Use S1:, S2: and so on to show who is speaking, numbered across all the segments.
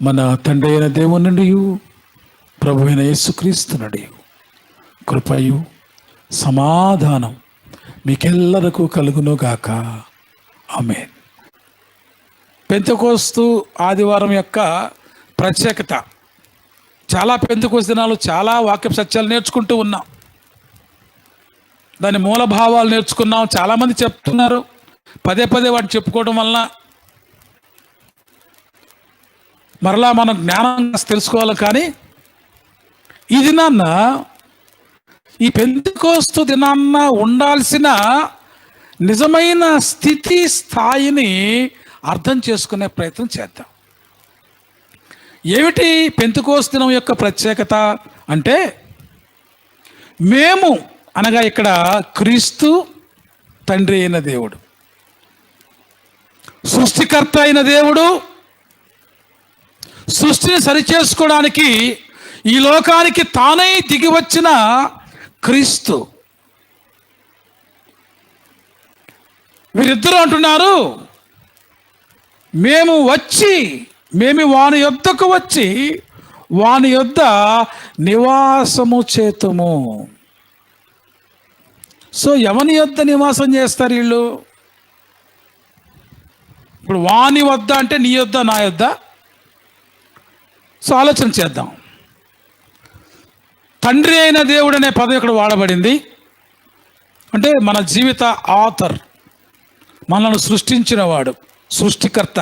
S1: మన తండ్రి అయిన దేవుని నుండి ప్రభు అయిన యేసుక్రీస్తు నుండి కృపయు సమాధానం మీకెల్లరకు కలుగునుగాక. ఆమేన్. పెంతెకోస్తు ఆదివారం యొక్క ప్రత్యేకత. చాలా పెంతెకోస్తు దినాలు చాలా వాక్య సత్యాలు నేర్చుకుంటూ ఉన్నాం. దాని మూల భావాలు నేర్చుకున్నాం. చాలామంది చెప్తున్నారు, పదే పదే వాటిని చెప్పుకోవడం వలన మరలా మనం జ్ఞానం తెలుసుకోవాలి. కానీ ఈ దినాన్న, ఈ పెంతెకోస్తు దినాన్న ఉండాల్సిన నిజమైన స్థితి స్థాయిని అర్థం చేసుకునే ప్రయత్నం చేద్దాం. ఏమిటి పెంతెకోస్తు దినం యొక్క ప్రత్యేకత అంటే, మేము అనగా ఇక్కడ క్రీస్తు తండ్రి అయిన దేవుడు, సృష్టికర్త అయిన దేవుడు, సృష్టిని సరిచేసుకోవడానికి ఈ లోకానికి తానై దిగి వచ్చిన క్రీస్తు, వీరిద్దరూ అంటున్నారు, మేము వాని యొద్దకు వచ్చి వాని యొద్ద నివాసము చేతుము. సో ఎవని యొద్ద నివాసం చేస్తారు వీళ్ళు? ఇప్పుడు వాని వద్ద అంటే నీ యొద్ద, నా యొద్ద. సో ఆలోచన చేద్దాం. తండ్రి అయిన దేవుడు అనే పదం ఇక్కడ వాడబడింది. అంటే మన జీవిత ఆథర్, మనల్ని సృష్టించిన వాడు, సృష్టికర్త,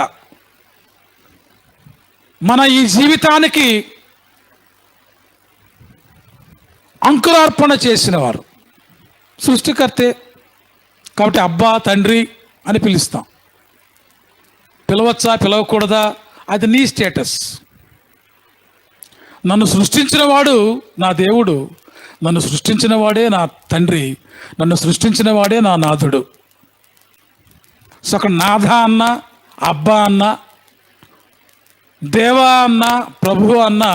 S1: మన ఈ జీవితానికి అంకురార్పణ చేసిన వారు సృష్టికర్తే. కాబట్టి అబ్బా తండ్రి అని పిలుస్తాం. పిలవచ్చా పిలవకూడదా అది నీ స్టేటస్. నన్ను సృష్టించిన వాడు నా దేవుడు, నన్ను సృష్టించిన వాడే నా తండ్రి, నన్ను సృష్టించిన వాడే నా నాథుడు. సో అక్కడ నాథ అన్న, అబ్బా అన్న, దేవా అన్న, ప్రభు అన్న,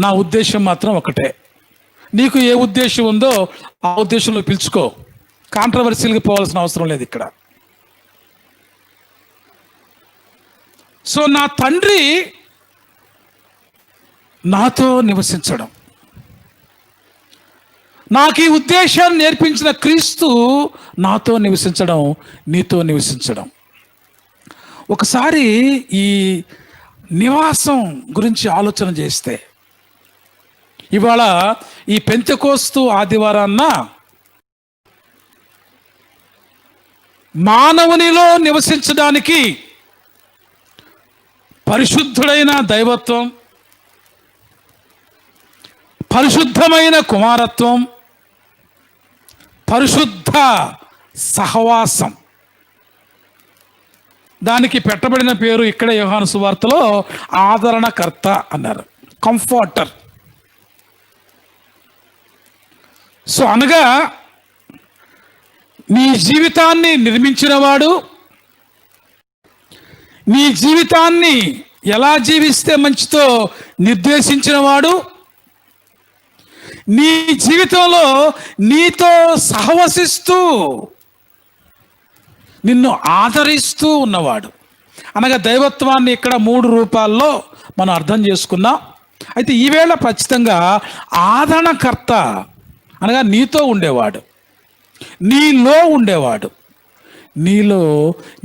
S1: నా ఉద్దేశం మాత్రం ఒకటే. నీకు ఏ ఉద్దేశం ఉందో ఆ ఉద్దేశంలో పిలుచుకో. కాంట్రవర్సీలకు పోవాల్సిన అవసరం లేదు ఇక్కడ. సో నా తండ్రి నాతో నివసించడం, నాకు ఈ ఉద్దేశాన్ని నేర్పించిన క్రీస్తు నాతో నివసించడం, నీతో నివసించడం. ఒకసారి ఈ నివాసం గురించి ఆలోచన చేస్తే, ఇవాళ ఈ పెంతెకోస్తు ఆదివారాన్న మానవునిలో నివసించడానికి పరిశుద్ధుడైన దైవత్వం, పరిశుద్ధమైన కుమారత్వం, పరిశుద్ధ సహవాసం, దానికి పెట్టబడిన పేరు ఇక్కడ యోహాను సువార్తలో ఆదరణకర్త అన్నారు, కంఫర్టర్. సో అనగా నీ జీవితాన్ని నిర్మించినవాడు, నీ జీవితాన్ని ఎలా జీవిస్తే మంచితో నిర్దేశించినవాడు, నీ జీవితంలో నీతో సహవసిస్తూ నిన్ను ఆదరిస్తూ ఉన్నవాడు. అనగా దైవత్వాన్ని ఇక్కడ 3 రూపాల్లో మనం అర్థం చేసుకున్నాం. అయితే ఈవేళ ఖచ్చితంగా ఆదరణకర్త అనగా నీతో ఉండేవాడు, నీలో ఉండేవాడు, నీలో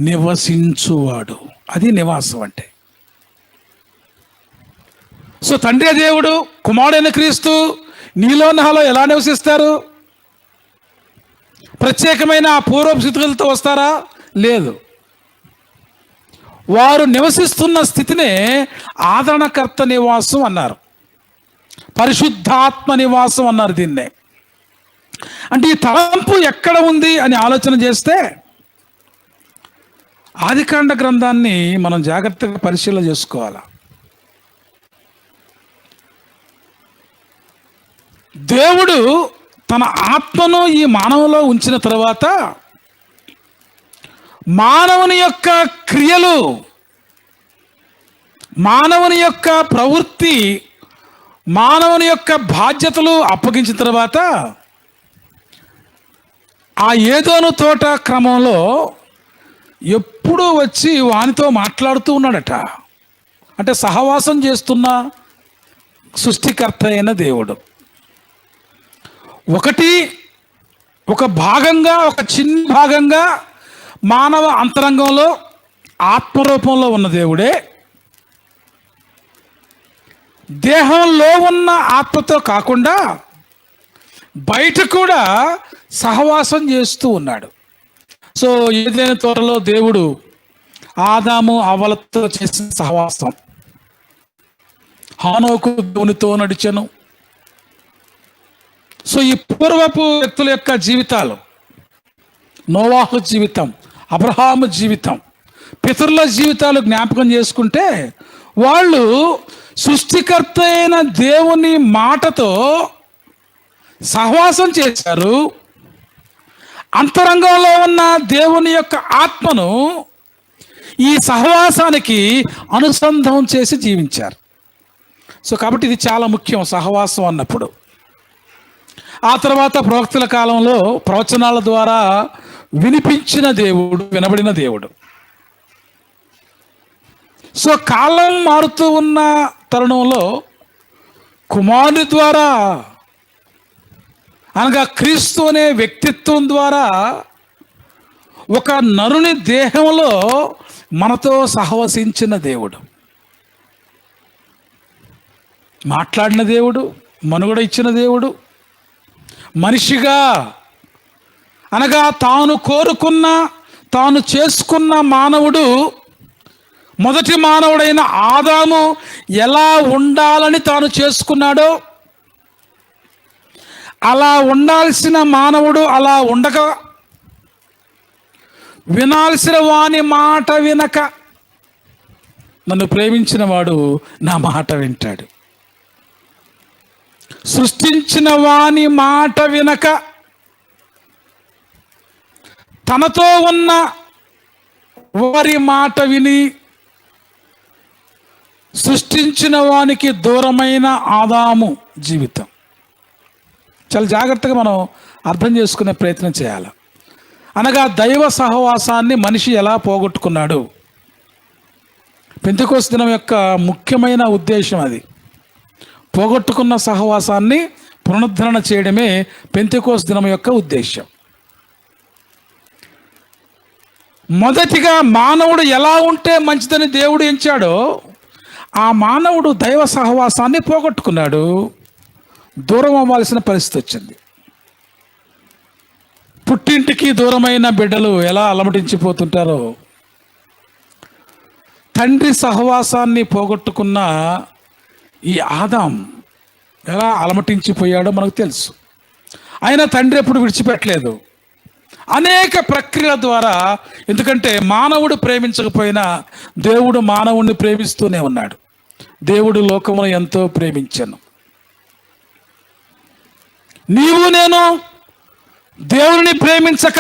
S1: నివసించువాడు. అది నివాసం అంటే. సో తండ్రి దేవుడు, కుమారుడైన క్రీస్తు నీలో నాలో ఎలా నివసిస్తారు? ప్రత్యేకమైన పూర్వపు స్థితులతో వస్తారా? లేదు. వారు నివసిస్తున్న స్థితినే ఆదరణకర్త నివాసం అన్నారు, పరిశుద్ధాత్మ నివాసం అన్నారు దీన్నే. అంటే ఈ తలంపు ఎక్కడ ఉంది అని ఆలోచన చేస్తే, ఆదికాండ గ్రంథాన్ని మనం జాగ్రత్తగా పరిశీలన చేసుకోవాలి. దేవుడు తన ఆత్మను ఈ మానవులో ఉంచిన తర్వాత మానవుని యొక్క క్రియలు, మానవుని యొక్క ప్రవృత్తి, మానవుని యొక్క బాధ్యతలు అప్పగించిన తర్వాత ఆ ఏదోను తోట క్రమంలో ఎప్పుడూ వచ్చి వానితో మాట్లాడుతూ ఉన్నాడట. అంటే సహవాసం చేస్తున్న సృష్టికర్త అయిన దేవుడు. ఒక భాగంగా, ఒక చిన్న భాగంగా మానవ అంతరంగంలో ఆత్మరూపంలో ఉన్న దేవుడే దేహంలో ఉన్న ఆత్మతో కాకుండా బయట కూడా సహవాసం చేస్తూ ఉన్నాడు. సో ఏదైనా తోటలో దేవుడు ఆదాము అవ్వలతో చేసిన సహవాసం, హానోకు దేవునితో నడిచెను. సో ఈ పూర్వపు వ్యక్తుల యొక్క జీవితాలు, నోవాహు జీవితం, అబ్రహాము జీవితం, పితరుల జీవితాలు జ్ఞాపకం చేసుకుంటే వాళ్ళు సృష్టికర్త అయిన దేవుని మాటతో సహవాసం చేశారు. అంతరంగంలో ఉన్న దేవుని యొక్క ఆత్మను ఈ సహవాసానికి అనుసంధానం చేసి జీవించారు. సో కాబట్టి ఇది చాలా ముఖ్యం సహవాసం అన్నప్పుడు. ఆ తర్వాత ప్రవక్తల కాలంలో ప్రవచనాల ద్వారా వినిపించిన దేవుడు, వినబడిన దేవుడు. సో కాలం మారుతూ ఉన్న తరుణంలో కుమారుని ద్వారా, అనగా క్రీస్తు అనే వ్యక్తిత్వం ద్వారా ఒక నరుని దేహంలో మనతో సహవసించిన దేవుడు, మాట్లాడిన దేవుడు, మనుగడ ఇచ్చిన దేవుడు, మనిషిగా అనగా తాను కోరుకున్న, తాను చేసుకున్న మానవుడు, మొదటి మానవుడైన ఆదాము ఎలా ఉండాలని తాను చేసుకున్నాడో అలా ఉండాల్సిన మానవుడు అలా ఉండక, వినాల్సిన వాని మాట వినక, నన్ను ప్రేమించిన వాడు నా మాట వింటాడు, సృష్టించిన వాని మాట వినక తనతో ఉన్న వారి మాట విని సృష్టించిన వానికి దూరమైన ఆదాము జీవితం చాలా జాగ్రత్తగా మనం అర్థం చేసుకునే ప్రయత్నం చేయాలి. అనగా దైవ సహవాసాన్ని మనిషి ఎలా పోగొట్టుకున్నాడు. పెంతెకోస్తు దినం యొక్క ముఖ్యమైన ఉద్దేశం అది. పోగొట్టుకున్న సహవాసాన్ని పునరుద్ధరణ చేయడమే పెంతెకోస్తు దినం యొక్క ఉద్దేశం. మొదటిగా మానవుడు ఎలా ఉంటే మంచిదని దేవుడు ఎంచాడో ఆ మానవుడు దైవ సహవాసాన్ని పోగొట్టుకున్నాడు, దూరం అవ్వాల్సిన పరిస్థితి వచ్చింది. పుట్టింటికి దూరమైన బిడ్డలు ఎలా అలమటించిపోతుంటారో, తండ్రి సహవాసాన్ని పోగొట్టుకున్న ఈ ఆదాం ఎలా అలమటించిపోయాడో మనకు తెలుసు. ఆయన తండ్రి ఎప్పుడు విడిచిపెట్టలేదు. అనేక ప్రక్రియల ద్వారా, ఎందుకంటే మానవుడు ప్రేమించకపోయినా దేవుడు మానవుడిని ప్రేమిస్తూనే ఉన్నాడు. దేవుడు లోకమును ఎంతో ప్రేమించాను. నీవు నేను దేవుడిని ప్రేమించక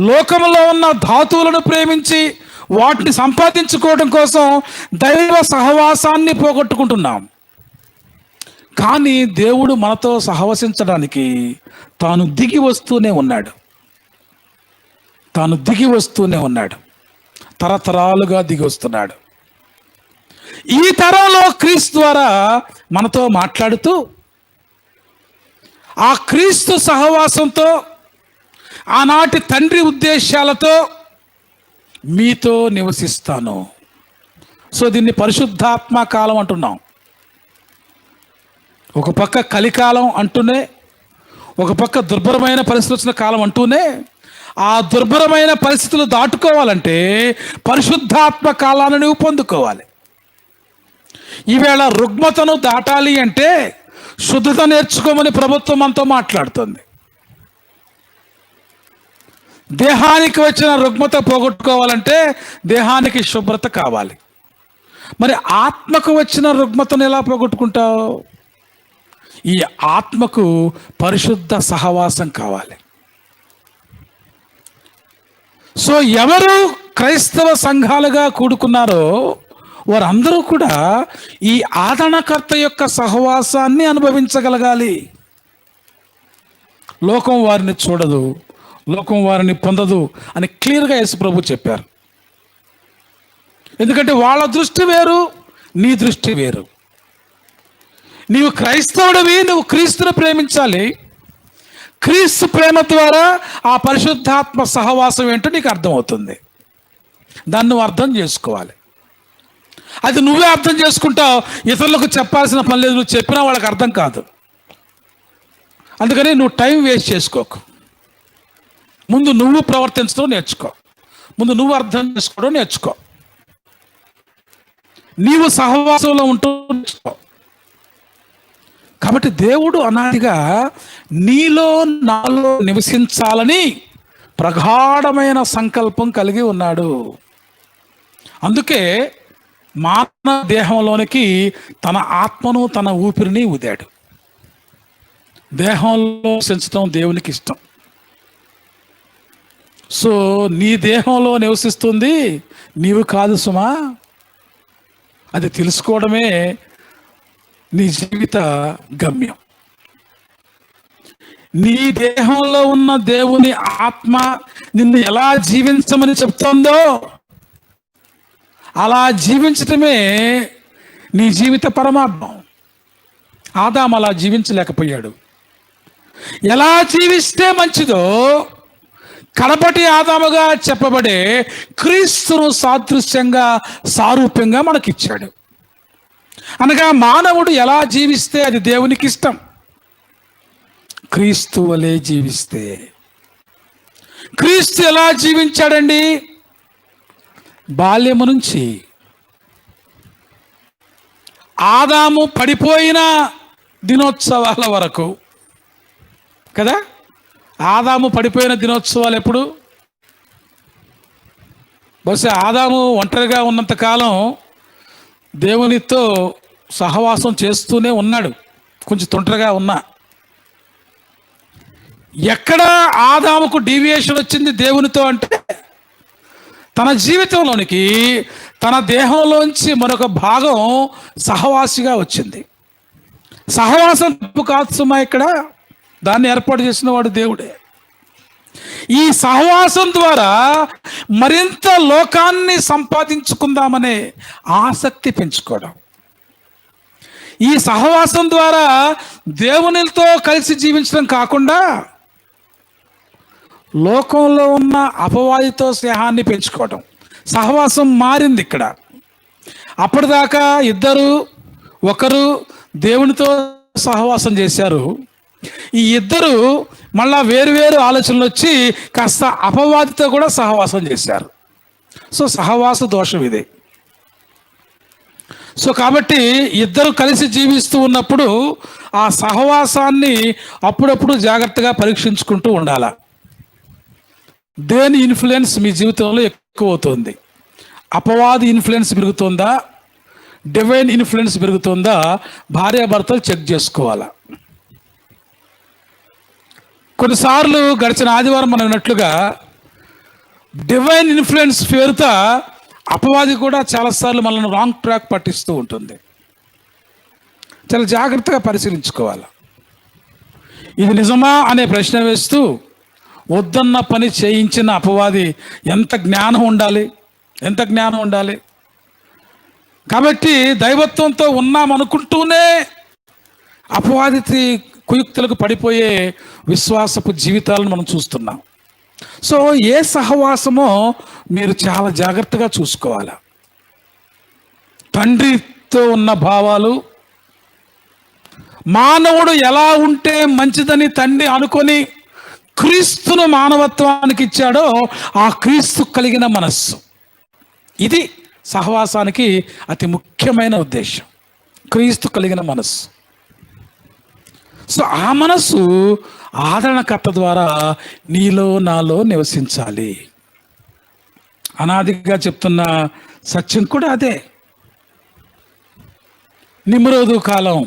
S1: లోకములో ఉన్న ధాతువులను ప్రేమించి వాటిని సంపాదించుకోవడం కోసం దైవ సహవాసాన్ని పోగొట్టుకుంటున్నాం. కానీ దేవుడు మనతో సహవసించడానికి తాను దిగి వస్తూనే ఉన్నాడు. తరతరాలుగా దిగి వస్తున్నాడు. ఈ తరంలో క్రీస్తు ద్వారా మనతో మాట్లాడుతూ ఆ క్రీస్తు సహవాసంతో, ఆనాటి తండ్రి ఉద్దేశాలతో మీతో నివసిస్తాను. సో దీన్ని పరిశుద్ధాత్మ కాలం అంటున్నాం. ఒక పక్క కలికాలం అంటూనే, ఒక పక్క దుర్భరమైన పరిస్థితి వచ్చిన కాలం అంటూనే, ఆ దుర్భరమైన పరిస్థితులు దాటుకోవాలంటే పరిశుద్ధాత్మ కాలాన్ని నువ్వు పొందుకోవాలి. ఈవేళ రుగ్మతను దాటాలి అంటే శుద్ధత నేర్చుకోమని ప్రభుత్వం మనతో మాట్లాడుతుంది. దేహానికి వచ్చిన రుగ్మత పోగొట్టుకోవాలంటే దేహానికి శుభ్రత కావాలి. మరి ఆత్మకు వచ్చిన రుగ్మతను ఎలా పోగొట్టుకుంటావు? ఈ ఆత్మకు పరిశుద్ధ సహవాసం కావాలి. సో ఎవరు క్రైస్తవ సంఘాలుగా కూడుకున్నారో వారందరూ కూడా ఈ ఆదరణకర్త యొక్క సహవాసాన్ని అనుభవించగలగాలి. లోకం వారిని చూడదు, లోకం వారిని పొందదు అని క్లియర్గా యేసు ప్రభు చెప్పారు. ఎందుకంటే వాళ్ళ దృష్టి వేరు, నీ దృష్టి వేరు. నీవు క్రైస్తవుడివి, నువ్వు క్రీస్తుని ప్రేమించాలి. క్రీస్తు ప్రేమ ద్వారా ఆ పరిశుద్ధాత్మ సహవాసం ఏంటో నీకు అర్థమవుతుంది. దాన్ని నువ్వు అర్థం చేసుకోవాలి. అది నువ్వే అర్థం చేసుకుంటావు, ఇతరులకు చెప్పాల్సిన పని లేదు. నువ్వు చెప్పినా వాళ్ళకి అర్థం కాదు. అందుకని నువ్వు టైం వేస్ట్ చేసుకోకు. ముందు నువ్వు ప్రవర్తించడం నేర్చుకో, ముందు నువ్వు అర్థం చేసుకోవడం నేర్చుకో, నీవు సహవాసంలో ఉంటూ నేర్చుకో. కాబట్టి దేవుడు అనాదిగా నీలో నాలో నివసించాలని ప్రగాఢమైన సంకల్పం కలిగి ఉన్నాడు. అందుకే మానవ దేహంలోనికి తన ఆత్మను, తన ఊపిరిని ఊదాడు. దేహంలో నివసించడం దేవునికి ఇష్టం. సో నీ దేహంలో నివసిస్తుంది నీవు కాదు సుమా. అది తెలుసుకోవడమే నీ జీవిత గమ్యం. నీ దేహంలో ఉన్న దేవుని ఆత్మ నిన్ను ఎలా జీవించమని చెప్తుందో అలా జీవించటమే నీ జీవిత పరమార్థం. ఆదాము అలా జీవించలేకపోయాడు. ఎలా జీవిస్తే మంచిదో కడపటి ఆదాముగా చెప్పబడే క్రీస్తును సాదృశ్యంగా, సారూప్యంగా మనకిచ్చాడు. అనగా మానవుడు ఎలా జీవిస్తే అది దేవునికి ఇష్టం. క్రీస్తు వలె జీవిస్తే. క్రీస్తు ఎలా జీవించాడండి? బాల్యము నుంచి ఆదాము పడిపోయిన దినోత్సవాల వరకు కదా. ఆదాము పడిపోయిన దినోత్సవాలు ఎప్పుడు? బహుశా ఆదాము ఒంటరిగా ఉన్నంత కాలం దేవునితో సహవాసం చేస్తూనే ఉన్నాడు, కొంచెం తొంటరిగా ఉన్నా. ఎక్కడ ఆదాముకు డీవియేషన్ వచ్చింది దేవునితో అంటే, తన జీవితంలోనికి తన దేహంలోంచి మరొక భాగం సహవాసిగా వచ్చింది. సహవాసం తప్పు కాదు సుమా. ఇక్కడ దాన్ని ఏర్పాటు చేసిన వాడు దేవుడే. ఈ సహవాసం ద్వారా మరింత లోకాన్ని సంపాదించుకుందామనే ఆసక్తి పెంచుకోవడం, ఈ సహవాసం ద్వారా దేవునితో కలిసి జీవించడం కాకుండా లోకంలో ఉన్న అపవాదితో స్నేహాన్ని పెంచుకోవడం. సహవాసం మారింది ఇక్కడ. అప్పటిదాకా ఒకరు దేవునితో సహవాసం చేశారు. ఈ ఇద్దరు మళ్ళా వేరు ఆలోచనలు వచ్చి కాస్త అపవాదితో కూడా సహవాసం చేశారు. సో సహవాస దోషం ఇది. సో కాబట్టి ఇద్దరు కలిసి జీవిస్తూ ఉన్నప్పుడు ఆ సహవాసాన్ని అప్పుడప్పుడు జాగ్రత్తగా పరీక్షించుకుంటూ ఉండాలి. దేని ఇన్ఫ్లుయెన్స్ మీ జీవితంలో ఎక్కువ అవుతుంది? అపవాది ఇన్ఫ్లుయెన్స్ పెరుగుతుందా, డివైన్ ఇన్ఫ్లుయెన్స్ పెరుగుతుందా? భార్యాభర్తలు చెక్ చేసుకోవాలా. కొన్నిసార్లు గడిచిన ఆదివారం మనం విన్నట్లుగా డివైన్ ఇన్ఫ్లుయెన్స్ పేరుతో అపవాది కూడా చాలాసార్లు మనల్ని రాంగ్ ట్రాక్ పట్టిస్తూ ఉంటుంది. చాలా జాగ్రత్తగా పరిశీలించుకోవాలి. ఇది నిజమా అనే ప్రశ్న వేస్తూ వద్దన్న పని చేయించిన అపవాది ఎంత జ్ఞానం ఉండాలి. కాబట్టి దైవత్వంతో ఉన్నామనుకుంటూనే అపవాది కుయుక్తులకు పడిపోయే విశ్వాసపు జీవితాలను మనం చూస్తున్నాం. సో ఏ సహవాసమో మీరు చాలా జాగ్రత్తగా చూసుకోవాలి. తండ్రితో ఉన్న భావాలు, మానవుడు ఎలా ఉంటే మంచిదని తండ్రి అనుకొని క్రీస్తును మానవత్వానికి ఇచ్చాడో ఆ క్రీస్తు కలిగిన మనస్సు, ఇది సహవాసానికి అతి ముఖ్యమైన ఉద్దేశం. క్రీస్తు కలిగిన మనస్సు. సో ఆ మనస్సు ఆదరణకర్త ద్వారా నీలో నాలో నివసించాలి. అనాదిగా చెప్తున్న సత్యం కూడా అదే. నిమ్రోదు కాలం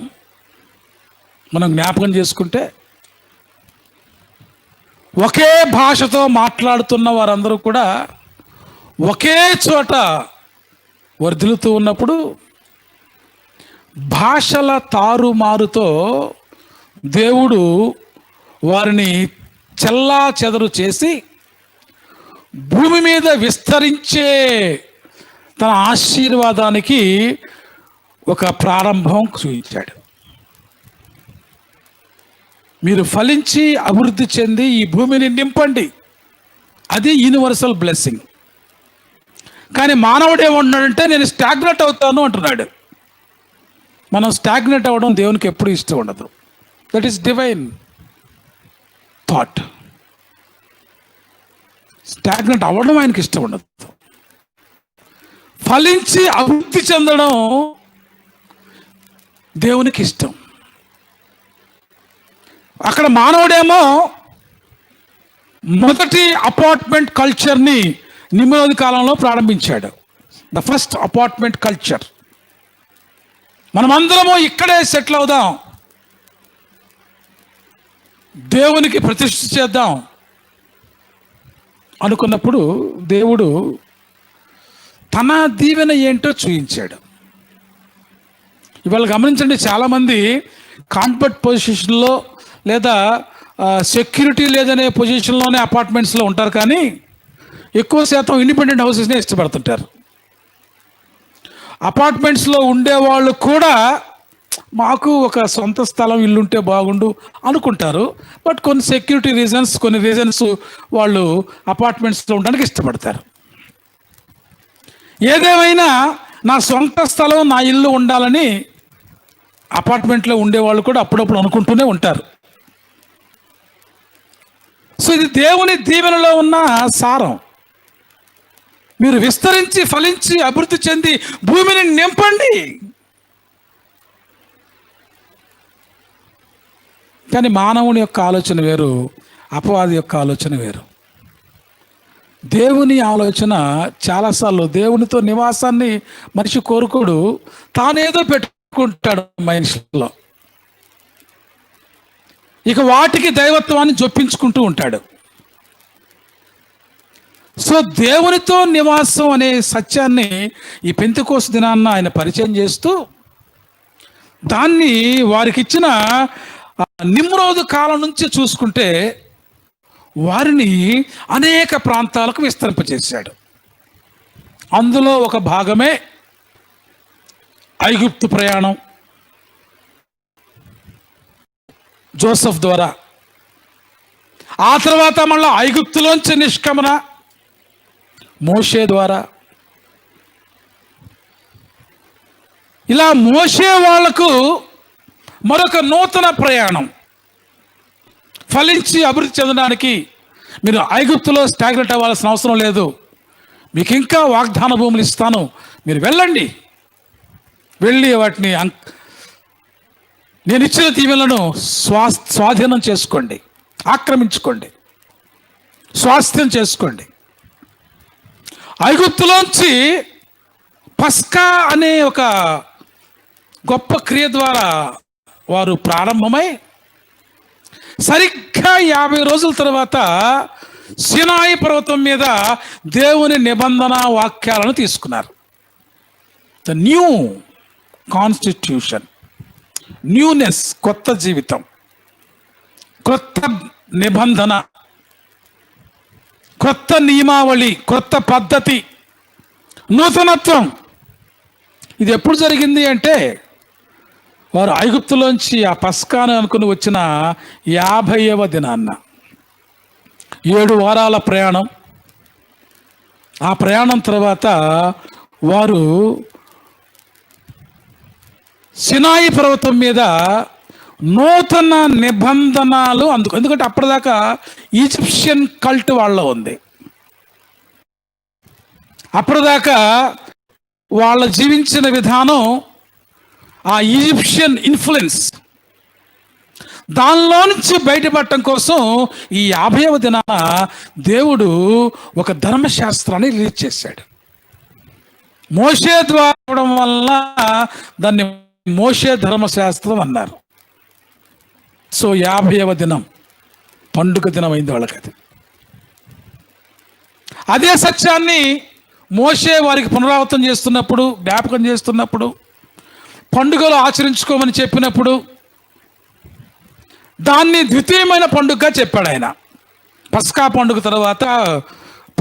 S1: మనం జ్ఞాపకం చేసుకుంటే ఒకే భాషతో మాట్లాడుతున్న వారందరూ కూడా ఒకే చోట వర్ధిల్లుతూ ఉన్నప్పుడు భాషల తారుమారుతో దేవుడు వారిని చెల్లా చెదరు చేసి భూమి మీద విస్తరించే తన ఆశీర్వాదానికి వారిని ఒక ప్రారంభం చూపించాడు. మీరు ఫలించి అభివృద్ధి చెంది ఈ భూమిని నింపండి, అది యూనివర్సల్ బ్లెస్సింగ్. కానీ మానవుడు ఏమంటున్నాడంటే నేను స్టాగ్నెట్ అవుతాను అంటున్నాడు. మనం స్టాగ్నెట్ అవ్వడం దేవునికి ఎప్పుడు ఇష్టం ఉండదు. That is divine thought. Stagnate అవ్వడం ఆయనకి ఇష్టం ఉండదు. ఫలించి అభివృద్ధి చెందడం దేవునికి ఇష్టం. అక్కడ మానవుడేమో మొదటి అపార్ట్మెంట్ కల్చర్ని నిమ్రోదు కాలంలో ప్రారంభించాడు. The first apartment culture. మనమందరము ఇక్కడే సెటిల్ అవుదాం, దేవునికి ప్రతిష్ఠ చేద్దాం అనుకున్నప్పుడు దేవుడు తన దీవెన ఏంటో చూపించాడు. ఇవాళ గమనించండి, చాలామంది కాంఫర్ట్ పొజిషన్లో లేదా సెక్యూరిటీ లేదనే పొజిషన్లోనే అపార్ట్మెంట్స్లో ఉంటారు, కానీ ఎక్కువ శాతం ఇండిపెండెంట్ హౌసెస్నే ఇష్టపడుతుంటారు. అపార్ట్మెంట్స్లో ఉండేవాళ్ళు కూడా మాకు ఒక సొంత స్థలం ఇల్లుంటే బాగుండు అనుకుంటారు. బట్ కొన్ని సెక్యూరిటీ రీజన్స్, కొన్ని రీజన్స్ వాళ్ళు అపార్ట్మెంట్స్లో ఉండడానికి ఇష్టపడతారు. ఏదేమైనా నా సొంత స్థలం, నా ఇల్లు ఉండాలని అపార్ట్మెంట్లో ఉండేవాళ్ళు కూడా అప్పుడప్పుడు అనుకుంటూనే ఉంటారు. సో ఇది దేవుని దీవెనలో ఉన్న సారం. మీరు విస్తరించి ఫలించి అభివృద్ధి చెంది భూమిని నింపండి. కానీ మానవుని యొక్క ఆలోచన వేరు, అపవాది యొక్క ఆలోచన వేరు. దేవుని ఆలోచన చాలాసార్లు దేవునితో నివాసాన్ని మనిషి కోరుకోడు, తానేదో పెట్టుకుంటాడు మనిషిలో. ఇక వాటికి దైవత్వాన్ని జొప్పించుకుంటూ ఉంటాడు. సో దేవునితో నివాసం అనే సత్యాన్ని ఈ పెంతెకోస్తు దినాన్న ఆయన పరిచయం చేస్తూ, దాన్ని వారికి ఇచ్చిన నిమ్రోదు కాలం నుంచి చూసుకుంటే వారిని అనేక ప్రాంతాలకు విస్తరింపచేశాడు. అందులో ఒక భాగమే ఐగుప్తు ప్రయాణం జోసెఫ్ ద్వారా. ఆ తర్వాత మళ్ళీ ఐగుప్తులోంచి నిష్క్రమణ మోషే ద్వారా. ఇలా మోషే వాళ్లకు మరొక నూతన ప్రయాణం. ఫలించి అభివృద్ధి చెందడానికి మీరు ఐగుప్తులో స్టాగ్నెట్ అవ్వాల్సిన అవసరం లేదు, మీకు ఇంకా వాగ్దాన భూములు ఇస్తాను, మీరు వెళ్ళండి, వెళ్ళి వాటిని నేను ఇచ్చిన దీవెనలను స్వాధీనం చేసుకోండి, ఆక్రమించుకోండి, స్వాస్థ్యం చేసుకోండి. ఐగుప్తులోంచి పస్కా అనే ఒక గొప్ప క్రియ ద్వారా వారు ప్రారంభమై సరిగ్గా 50 రోజుల తర్వాత సినాయి పర్వతం మీద దేవుని నిబంధన వాక్యాలను తీసుకున్నారు. ద న్యూ కాన్స్టిట్యూషన్, న్యూనెస్, కొత్త జీవితం, కొత్త నిబంధన, కొత్త నియమావళి, కొత్త పద్ధతి, నూతనత్వం. ఇది ఎప్పుడు జరిగింది అంటే వారు ఐగుప్తులోంచి ఆ పస్కాను అనుకుని వచ్చిన 50వ దినాన్న. 7 వారాల ప్రయాణం. ఆ ప్రయాణం తర్వాత వారు సినాయి పర్వతం మీద నూతన నిబంధనలు ఎందుకంటే అప్పటిదాకా ఈజిప్షియన్ కల్ట్ వాళ్ళలో ఉంది. అప్పటిదాకా వాళ్ళ జీవించిన విధానం ఆ ఈజిప్షియన్ ఇన్ఫ్లుయెన్స్, దానిలో నుంచి బయటపడటం కోసం ఈ 50వ దినాన దేవుడు ఒక ధర్మశాస్త్రాన్ని రిలీజ్ చేశాడు. మోషే ద్వారా వల్ల దాన్ని మోషే ధర్మశాస్త్రం అన్నారు. సో 50వ దినం పండుగ దినం అయింది వాళ్ళకి. అదే సత్యాన్ని మోషే వారికి పునరావృతం చేస్తున్నప్పుడు, జ్ఞాపకం చేస్తున్నప్పుడు, పండుగలు ఆచరించుకోమని చెప్పినప్పుడు దాన్ని ద్వితీయమైన పండుగగా చెప్పాడు ఆయన. పస్కా పండుగ తర్వాత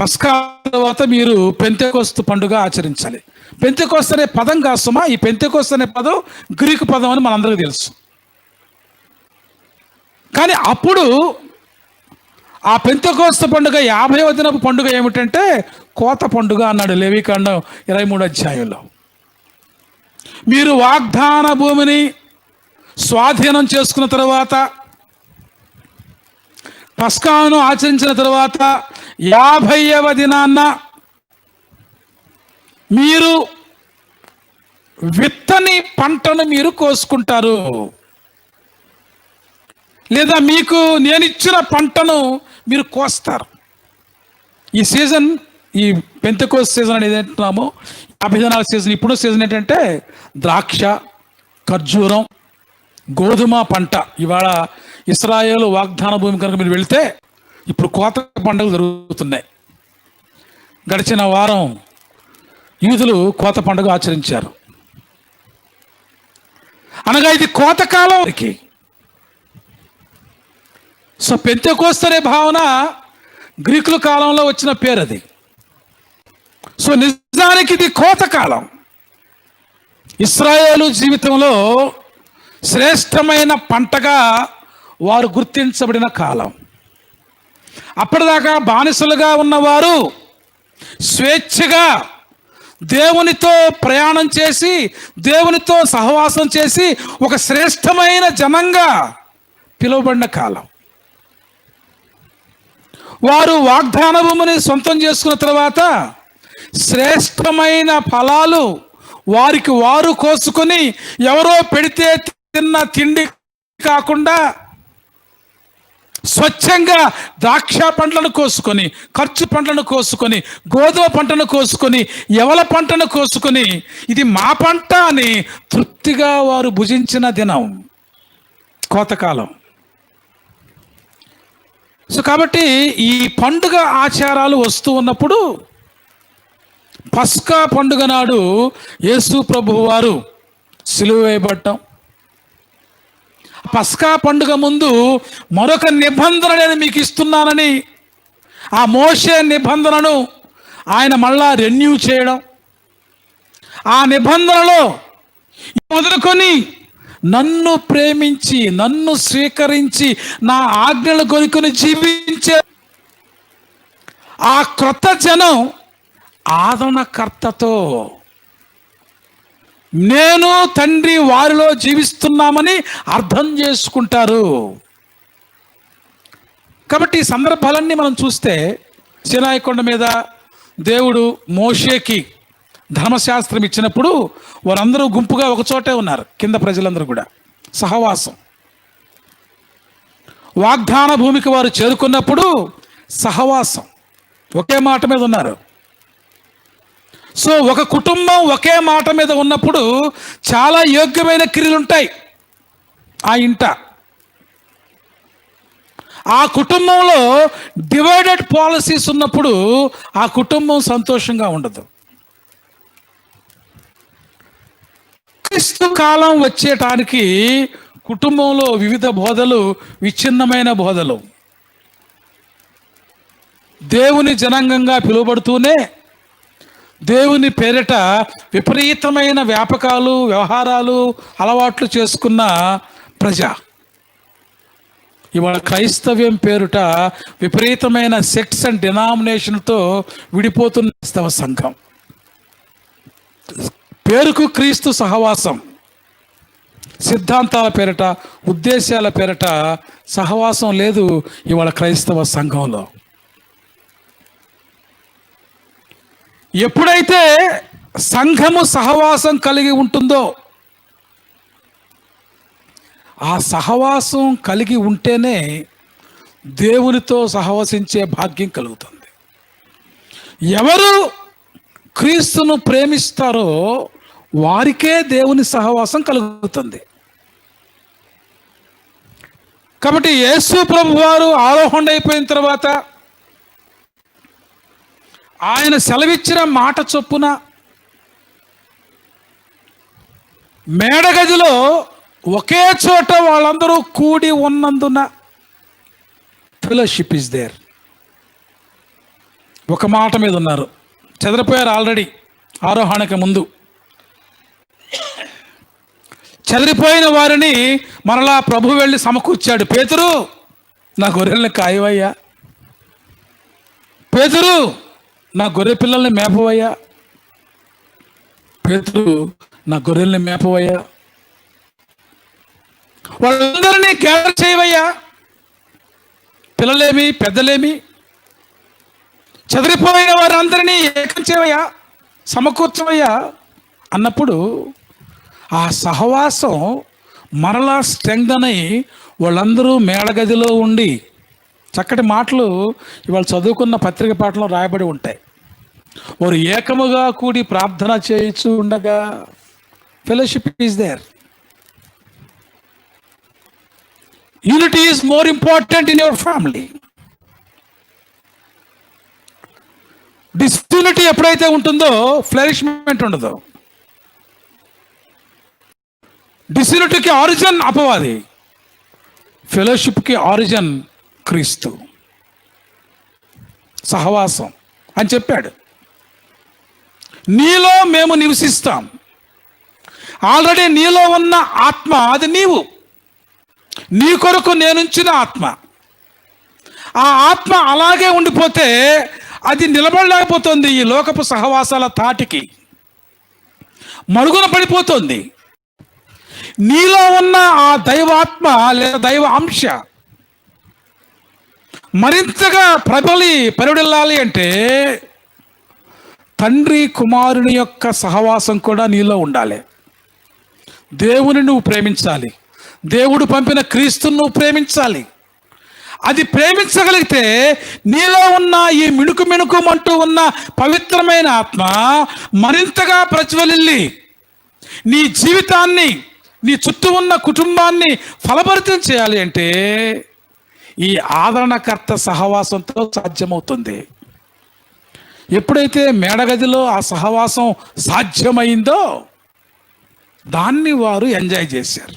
S1: పస్కా తర్వాత మీరు పెంతెకోస్తు పండుగ ఆచరించాలి. పెంతెకోస్తు అనే పదం కాస్తమా, ఈ పెంతెకోస్తు అనే పదం గ్రీకు పదం అని మనందరికీ తెలుసు. కానీ అప్పుడు ఆ పెంతెకోస్తు పండుగ 50వ దినపు పండుగ ఏమిటంటే కోత పండుగ అన్నాడు లేవీకాండం 23 అధ్యాయంలో. మీరు వాగ్దాన భూమిని స్వాధీనం చేసుకున్న తర్వాత, పస్కాను ఆచరించిన తర్వాత 50వ దినాన్న మీరు విత్తని పంటను మీరు కోసుకుంటారు, లేదా మీకు నేను ఇచ్చిన పంటను మీరు కోస్తారు. ఈ సీజన్, ఈ పెంతెకోస్తు సీజన్ అనేది ఏంటన్నామో 50 దినాల సీజన్. ఇప్పుడు సీజన్ ఏంటంటే ద్రాక్ష, ఖర్జూరం, గోధుమ పంట. ఇవాళ ఇశ్రాయేలు వాగ్దాన భూమి కనుక మీరు వెళ్తే ఇప్పుడు కోత పండుగలు జరుగుతున్నాయి. గడిచిన వారం యూదులు కోత పండుగ ఆచరించారు. అనగా ఇది కోతకాలంకి. సో పెంతెకోస్తు అనే భావన గ్రీకుల కాలంలో వచ్చిన పేరు అది. సో నిజానికి ఇది కోతకాలం. ఇశ్రాయేలు జీవితంలో శ్రేష్టమైన పంటగా వారు గుర్తించబడిన కాలం. అప్పటిదాకా బానిసలుగా ఉన్నవారు స్వేచ్ఛగా దేవునితో ప్రయాణం చేసి, దేవునితో సహవాసం చేసి ఒక శ్రేష్టమైన జనంగా పిలువబడిన కాలం. వారు వాగ్దాన భూమిని సొంతం చేసుకున్న తర్వాత శ్రేష్టమైన ఫలాలు వారికి వారు కోసుకొని, ఎవరో పెడితే తిన్న తిండి కాకుండా స్వచ్ఛంగా ద్రాక్ష పంటలను కోసుకొని, ఖర్చు పంటలను కోసుకొని, గోధుమ పంటను కోసుకొని, ఎవల పంటను కోసుకొని, ఇది మా పంట అని తృప్తిగా వారు భుజించిన దినం కోతకాలం. సో కాబట్టి ఈ పండుగ ఆచారాలు వస్తూ ఉన్నప్పుడు పస్కా పండుగ నాడు యేసు ప్రభువు వారు సిలువ వేయబడటం, పస్కా పండుగ ముందు మరొక నిబంధన నేను మీకు ఇస్తున్నానని ఆ మోషే నిబంధనను ఆయన మళ్ళా రెన్యూ చేయడం, ఆ నిబంధనలో మొదలుకొని నన్ను ప్రేమించి, నన్ను స్వీకరించి, నా ఆజ్ఞలు కొనుక్కొని జీవించే ఆ క్రొత్త జనం ఆదరణకర్తతో నేను తండ్రి వారిలో జీవిస్తున్నామని అర్థం చేసుకుంటారు. కాబట్టి ఈ సందర్భాలన్నీ మనం చూస్తే, సీనాయి కొండ మీద దేవుడు మోషేకి ధర్మశాస్త్రం ఇచ్చినప్పుడు వారందరూ గుంపుగా ఒకచోటే ఉన్నారు, కింద ప్రజలందరూ కూడా సహవాసం. వాగ్దాన భూమికి వారు చేరుకున్నప్పుడు సహవాసం, ఒకే మాట మీద ఉన్నారు. సో ఒక కుటుంబం ఒకే మాట మీద ఉన్నప్పుడు చాలా యోగ్యమైన క్రియలు ఉంటాయి ఆ ఇంట. ఆ కుటుంబంలో డివైడెడ్ పాలసీస్ ఉన్నప్పుడు ఆ కుటుంబం సంతోషంగా ఉండదు. క్రీస్తు కాలం వచ్చేటానికి కుటుంబంలో వివిధ బోధలు, విచ్ఛిన్నమైన బోధలు, దేవుని జనాంగంగా పిలువబడుతూనే దేవుని పేరిట విపరీతమైన వ్యాపకాలు, వ్యవహారాలు, అలవాట్లు చేసుకున్న ప్రజ. ఇవాళ క్రైస్తవ్యం పేరుట విపరీతమైన సెక్ట్స్ అండ్ డినామినేషన్తో విడిపోతున్న క్రైస్తవ సంఘం. పేరుకు క్రీస్తు సహవాసం, సిద్ధాంతాల పేరిట, ఉద్దేశాల పేరిట సహవాసం లేదు ఇవాళ క్రైస్తవ సంఘంలో. ఎప్పుడైతే సంఘము సహవాసం కలిగి ఉంటుందో, ఆ సహవాసం కలిగి ఉంటేనే దేవునితో సహవసించే భాగ్యం కలుగుతుంది. ఎవరు క్రీస్తును ప్రేమిస్తారో వారికే దేవుని సహవాసం కలుగుతుంది. కాబట్టి యేసు ప్రభు వారు ఆరోహణ అయిపోయిన తర్వాత ఆయన సెలవిచ్చిన మాట చొప్పున మేడగదిలో ఒకే చోట వాళ్ళందరూ కూడి ఉన్నందున ఫెలోషిప్ ఇస్ దేర్. ఒక మాట మీద ఉన్నారు, చెదిరిపోయారు ఆల్రెడీ ఆరోహణకి ముందు. చెదిరిపోయిన వారిని మరలా ప్రభు వెళ్ళి సమకూర్చాడు. పేతురు, నా గొర్రెల్ని కాయవయ్యా, పేతురు నా గొర్రె పిల్లల్ని మేపవయ్యా, పేతురు నా గొర్రెల్ని మేపవయ్యా, వాళ్ళందరినీ గ్యాదర్ చేయవయ్యా, పిల్లలేమి పెద్దలేమి, చెదిరిపోయిన వారందరినీ ఏకం చేయవయ్యా, సమకూర్చవయ్యా అన్నప్పుడు ఆ సహవాసం మరలా స్ట్రెంగ్తన్ అయి వాళ్ళందరూ మేడగదిలో ఉండి, చక్కటి మాటలు ఇవాళ చదువుకున్న పత్రిక పాఠంలో రాయబడి ఉంటాయి. వారు ఏకముగా కూడి ప్రార్థన చేయించు ఉండగా, fellowship is there. Unity is more important in your family. Disunity ఎప్పుడైతే ఉంటుందో ఫ్లరిష్మెంట్ ఉండదు. డిస్యూనిటీకి ఆరిజిన్ అపవాది, ఫెలోషిప్కి ఆరిజిన్ క్రీస్తు, సహవాసం అని చెప్పాడు. నీలో మేము నివసిస్తాం. ఆల్రెడీ నీలో ఉన్న ఆత్మ అది నీవు, నీ కొరకు నేనుంచిన ఆత్మ. ఆ ఆత్మ అలాగే ఉండిపోతే అది నిలబడలేకపోతుంది. ఈ లోకపు సహవాసాల తాటికి మరుగున పడిపోతుంది. నీలో ఉన్న ఆ దైవాత్మ లేదా దైవ అంశ మరింతగా పరిడిల్లాలి అంటే తండ్రి కుమారుని యొక్క సహవాసం కూడా నీలో ఉండాలి. దేవుని నువ్వు ప్రేమించాలి, దేవుడు పంపిన క్రీస్తుని నువ్వు ప్రేమించాలి. అది ప్రేమించగలిగితే నీలో ఉన్న ఈ మిణుకుమంటూ ఉన్న పవిత్రమైన ఆత్మ మరింతగా ప్రజ్వలిల్లి నీ జీవితాన్ని, నీ చుట్టూ ఉన్న కుటుంబాన్ని ఫలభరితం చేయాలి అంటే ఈ ఆదరణకర్త సహవాసంతో సాధ్యమవుతుంది. ఎప్పుడైతే మేడగదిలో ఆ సహవాసం సాధ్యమైందో దాన్ని వారు ఎంజాయ్ చేశారు.